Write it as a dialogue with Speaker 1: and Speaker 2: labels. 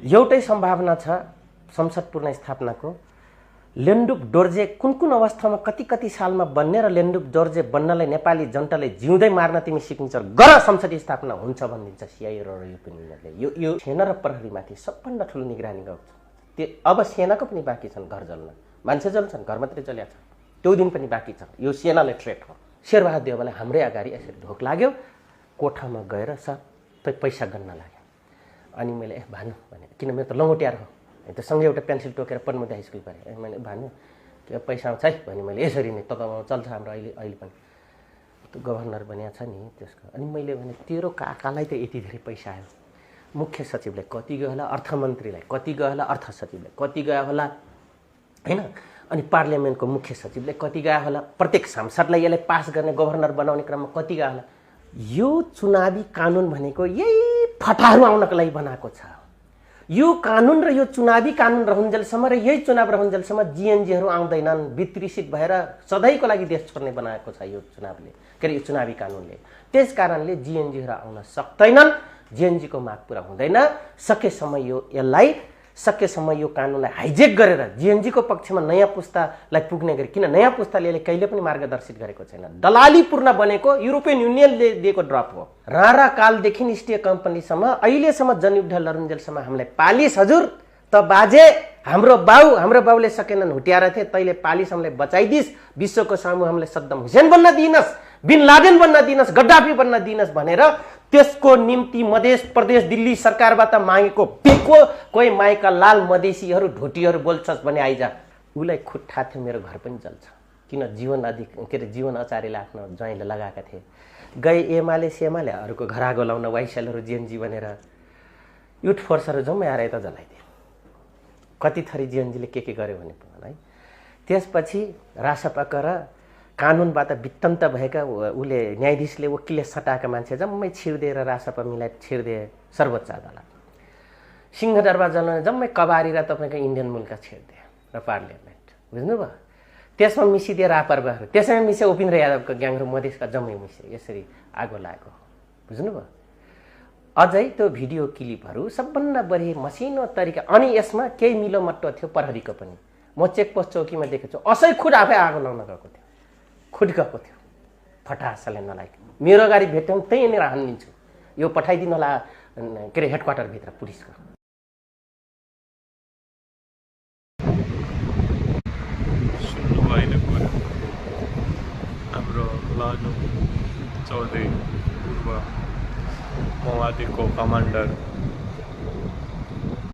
Speaker 1: एउटै सम्भावना छ संसद पुनर्स्थापनाको। लेन्डुप डोर्जे कुन अवस्थामा कति सालमा बन्ने र लेन्डुप डोर्जे बन्नलाई नेपाली जनताले जिउँदै मार्न तिमी सिग्नेचर गर संसदीय स्थापना हुन्छ भनिदिन्छ सिआइए र युपिनियनले। यो सेना र प्रहरीमाथि सबभन्दा ठुलो निगरानी गर्छ। त्यो अब सेनाको पनि बाँकी छन् घर जल्न, मान्छे जल्छन्, घर मात्रै जल्या छ, त्यो दिन पनि बाँकी छ। यो सेनाले थ्रेट हो। शेरबहादुर देउवालाई हाम्रै अगाडि यसरी ढोक लाग्यो, कोठामा गएर सबै पैसा गन्न लाग्यो। अनि मैले भानु भने, किन मेरो त लङ्गोटियार हो, त्यो सँगै एउटा पेन्सिल टोकेर पद्मवती हाई स्कुल पढेँ। मैले भानु त्यो पैसा आउँछ है भने मैले यसरी नै तपाईँमा चल्छ हाम्रो अहिले पनि त्यो गभर्नर बनिएको छ नि त्यसको। अनि मैले भने तेरो काकालाई त यति धेरै पैसा आयो, मुख्य सचिवलाई कति गयो होला, अर्थमन्त्रीलाई कति गयो होला, अर्थ सचिवलाई कति गयो होला हैन, अनि पार्लियामेन्टको मुख्य सचिवले कति गयो होला, प्रत्येक सांसदलाई यसलाई पास गर्ने गभर्नर बनाउने क्रममा कति गयो होला। यो चुनावी कानुन भनेको यही फटाहरू आउनको लागि बनाएको छ। यो कानुन र यो चुनावी कानुन रहन्जेलसम्म र यही चुनाव रहन्जेलसम्म जिएनजीहरू आउँदैनन्, वितृषित भएर सधैँको लागि देश छोड्ने बनाएको छ यो चुनावले, के अरे यो चुनावी कानुनले। त्यस कारणले जिएनजीहरू आउन सक्दैनन्, जिएनजीको माग पुरा हुँदैन। सकेसम्म यो कानुनलाई हाइजेक गरेर जिएनजीको पक्षमा नयाँ पुस्तालाई पुग्ने गरी, किन नयाँ पुस्ताले यसले कहिले पनि मार्गदर्शित गरेको छैन, दलालीपूर्ण बनेको युरोपियन युनियनले दिएको ड्रप हो। राणा कालदेखि ईस्ट इन्डिया कम्पनीसम्म अहिलेसम्म जनयुद्ध लरुन्जेलसम्म हामीलाई पालिस, हजुर त बाजे हाम्रो बाउले सकेनन्, हुट्याएर थिए, तैँले पालिस हामीलाई बचाइदिस्, विश्वको सामु हामीलाई सद्दाम हुसैन बन्न दिइनस्, बिन लादेन बन्न दिइनस्, गद्दाफी बन्न दिइनस् भनेर त्यसको निम्ति मधेस प्रदेश दिल्ली सरकारबाट मागेको बेको कोही माइका लाल मधेसीहरू ढोटीहरू बोल्छस् भने आइजा। उसलाई खुट्टा थियो मेरो घर पनि जल्छ, किन जीवन आचार्यले आफ्नो ज्वाइँले लगाएका थिए। गए एमाले सेमाले अरूको घर आगो लाउन, वाइसएलहरू जिएनजी बनेर युथ फोर्सहरू जम्मै आएर यता जलाइदिए। कति थरी जिएनजीले के गर्यो भने है। त्यसपछि रासपाका र कानुनबाट वित्तन्त भएका उसले न्यायाधीशले वकिलले सटाएका मान्छे जम्मै छिर्दिएर रासपा मिलाइ छिर्दिए सर्वोच्च अदालत। सिंहदरबार जलाउने जम्मै कबारी र तपाईँको इन्डियन मुलका छिर्दिए र पार्लियामेन्ट, बुझ्नुभयो। त्यसमा मिसिदिए रापरबाहरू, त्यसैमा मिसे उपेन्द्र यादवको ग्याङहरू मधेसका जम्मै मिसे, यसरी आगो लागेको, बुझ्नुभयो। अझै त्यो भिडियो क्लिपहरू सबभन्दा बढी मसिनो तरिका। अनि यसमा केही मिलोमट्टो थियो प्रहरीको पनि। म चेकपोस्ट चौकीमा देखेको छु, असै खुद आफै आगो लाउन गएको थियो, खुद गएको थियो, फटासले नलाइक। मेरो गाडी भेट्यौँ त्यहीँनिर हानिदिन्छु, यो पठाइदिनु होला के अरे हेडक्वार्टरभित्र पुलिसको।
Speaker 2: हाम्रो लानु चौधरी पूर्व माओवादीको कमान्डर